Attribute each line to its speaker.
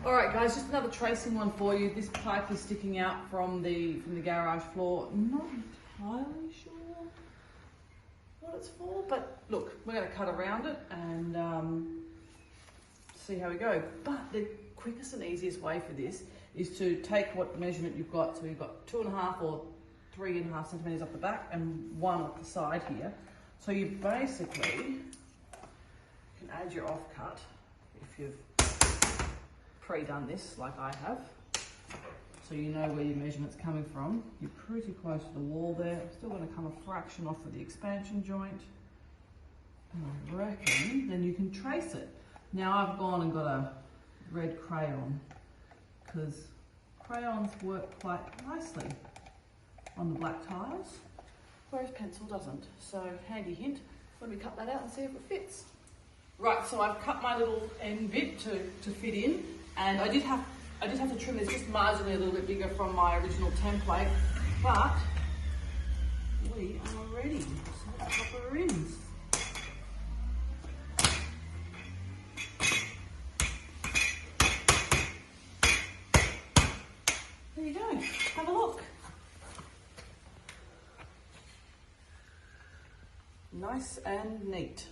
Speaker 1: All right, guys, just another tracing one for you. This pipe is sticking out from the garage floor. Not entirely sure what it's for, but look, we're going to cut around it and see how we go. But the quickest and easiest way for this is to take what measurement you've got. So you've got 2.5 or 3.5 centimeters off the back and 1 off the side here. So you basically can add your offcut if you've pre-done this like I have. So you know where your measurement's coming from. You're pretty close to the wall there. Still going to come a fraction off for the expansion joint. And I reckon then you can trace it. Now I've gone and got a red crayon because crayons work quite nicely on the black tiles, whereas pencil doesn't. So handy hint, let me cut that out and see if it fits. Right, so I've cut my little end bit to fit in, and I did have to trim this just marginally a little bit bigger from my original template, but we are ready. So let's pop her in. There you go, have a look. Nice and neat.